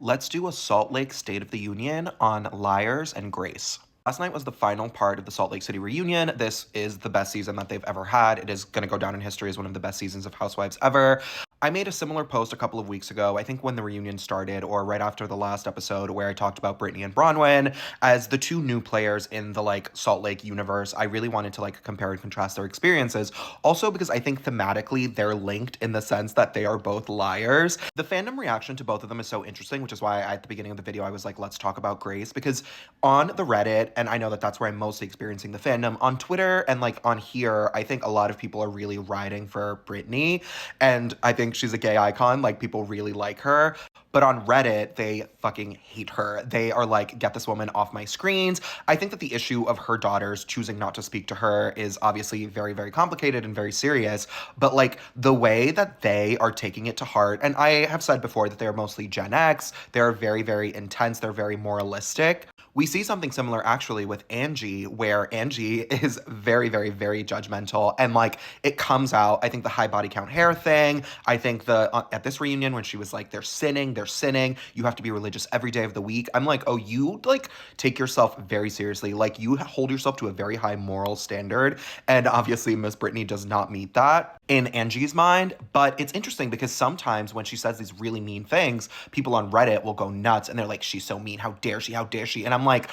let's do a Salt Lake State of the Union on liars and grace. Last night was the final part of the Salt Lake City reunion. This is the best season that they've ever had. It is going to go down in history as one of the best seasons of Housewives ever. I made a similar post a couple of weeks ago, I think when the reunion started, or right after the last episode, where I talked about Brittani and Bronwyn as the two new players in the Salt Lake universe. I really wanted to compare and contrast their experiences. Also because I think thematically they're linked in the sense that they are both liars. The fandom reaction to both of them is so interesting, which is why at the beginning of the video I was like, let's talk about Grace, because on the Reddit, and I know that that's where I'm mostly experiencing the fandom, on Twitter and on here, I think a lot of people are really riding for Brittani, and I think she's a gay icon. People really like her. But on Reddit, they fucking hate her. They are like, get this woman off my screens. I think that the issue of her daughters choosing not to speak to her is obviously very, very complicated and very serious. But the way that they are taking it to heart, and I have said before that they're mostly Gen X, they're very, very intense, they're very moralistic. We see something similar actually with Angie, where Angie is very, very, very judgmental. And it comes out, I think the high body count hair thing, I think at this reunion when she was like, they're sinning, you have to be religious every day of the week. I'm like, oh, you take yourself very seriously. You hold yourself to a very high moral standard. And obviously Miss Brittani does not meet that in Angie's mind. But it's interesting because sometimes when she says these really mean things, people on Reddit will go nuts and they're like, she's so mean, how dare she, how dare she? And I'm like,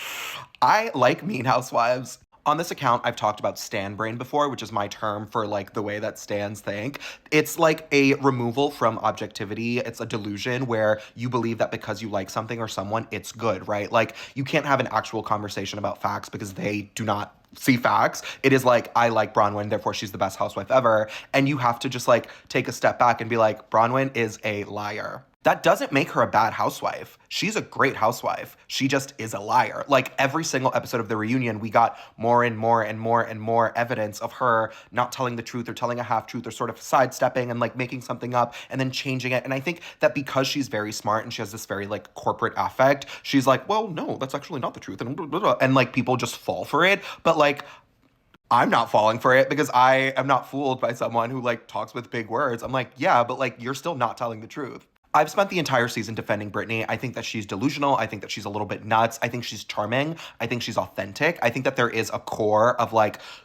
I like mean housewives. On this account, I've talked about stan brain before, which is my term for the way that stans think. It's a removal from objectivity. It's a delusion where you believe that because you like something or someone, it's good, right? You can't have an actual conversation about facts because they do not see facts. It is I like Bronwyn, therefore she's the best housewife ever. And you have to just take a step back and be like, Bronwyn is a liar. That doesn't make her a bad housewife. She's a great housewife. She just is a liar. Every single episode of the reunion, we got more and more and more and more evidence of her not telling the truth or telling a half truth or sort of sidestepping and making something up and then changing it. And I think that because she's very smart and she has this very corporate affect, she's like, well, no, that's actually not the truth. And blah, blah, blah. And people just fall for it. But I'm not falling for it because I am not fooled by someone who talks with big words. I'm like, yeah, but you're still not telling the truth. I've spent the entire season defending Brittani. I think that she's delusional. I think that she's a little bit nuts. I think she's charming. I think she's authentic. I think that there is a core of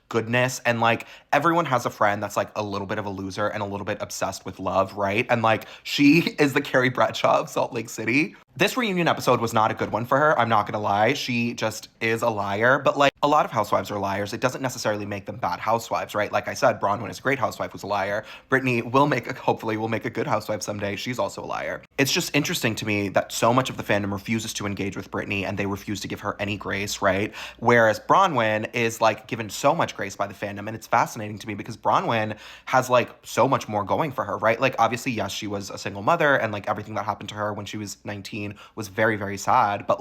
goodness, and everyone has a friend that's a little bit of a loser and a little bit obsessed with love, right? And she is the Carrie Bradshaw of Salt Lake City. This reunion episode was not a good one for her. I'm not gonna lie. She just is a liar. But a lot of housewives are liars. It doesn't necessarily make them bad housewives, right? Like I said, Bronwyn is a great housewife who's a liar. Brittani hopefully will make a good housewife someday. She's also a liar. It's just interesting to me that so much of the fandom refuses to engage with Brittani and they refuse to give her any grace, right? Whereas Bronwyn is given so much grace by the fandom. And it's fascinating to me because Bronwyn has so much more going for her, right? Obviously, yes, she was a single mother and everything that happened to her when she was 19 was very, very sad. But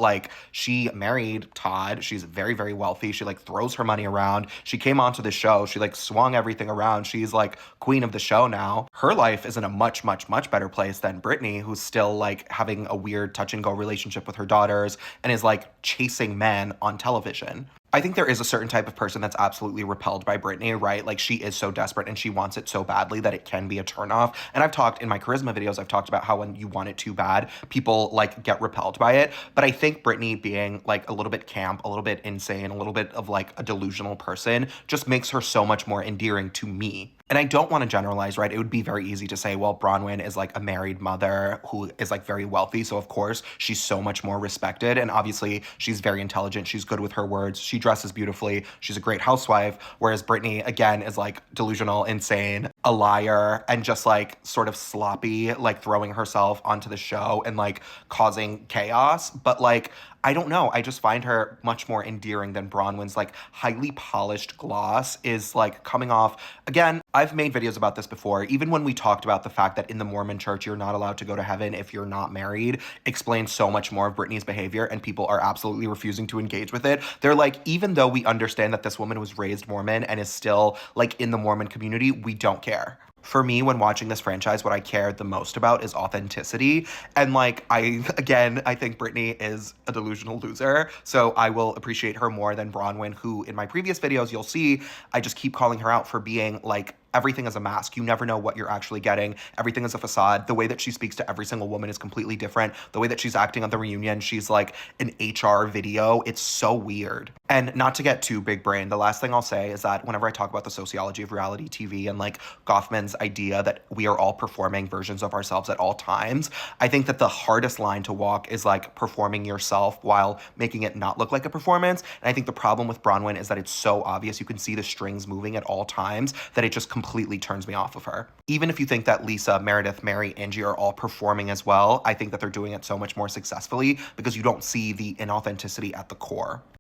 she married Todd. She's very, very wealthy. She throws her money around. She came onto the show. She swung everything around. She's queen of the show now. Her life is in a much, much, much better place than Brittani, who's still having a weird touch and go relationship with her daughters and is chasing men on television. I think there is a certain type of person that's absolutely repelled by Brittani, right? She is so desperate and she wants it so badly that it can be a turnoff. And I've talked in my charisma videos, I've talked about how when you want it too bad, people get repelled by it. But I think Brittani being a little bit camp, a little bit insane, a little bit of a delusional person just makes her so much more endearing to me. And I don't want to generalize, right? It would be very easy to say, well, Bronwyn is a married mother who is very wealthy. So of course she's so much more respected. And obviously she's very intelligent. She's good with her words. She dresses beautifully. She's a great housewife. Whereas Brittani, again, is delusional, insane, a liar, and just sort of sloppy, throwing herself onto the show and causing chaos. But I don't know. I just find her much more endearing than Bronwyn's highly polished gloss is coming off. Again, I've made videos about this before. Even when we talked about the fact that in the Mormon church, you're not allowed to go to heaven if you're not married, explains so much more of Brittani's behavior, and people are absolutely refusing to engage with it. They're even though we understand that this woman was raised Mormon and is still in the Mormon community, we don't care. For me, when watching this franchise, what I care the most about is authenticity. And I think Brittani is a delusional loser. So I will appreciate her more than Bronwyn, who in my previous videos, you'll see, I just keep calling her out for being everything is a mask. You never know what you're actually getting. Everything is a facade. The way that she speaks to every single woman is completely different. The way that she's acting at the reunion, she's like an HR video. It's so weird. And not to get too big brain, the last thing I'll say is that whenever I talk about the sociology of reality TV and like Goffman's idea that we are all performing versions of ourselves at all times, I think that the hardest line to walk is like performing yourself while making it not look like a performance. And I think the problem with Bronwyn is that it's so obvious. You can see the strings moving at all times that it just completely turns me off of her. Even if you think that Lisa, Meredith, Mary, Angie are all performing as well, I think that they're doing it so much more successfully because you don't see the inauthenticity at the core.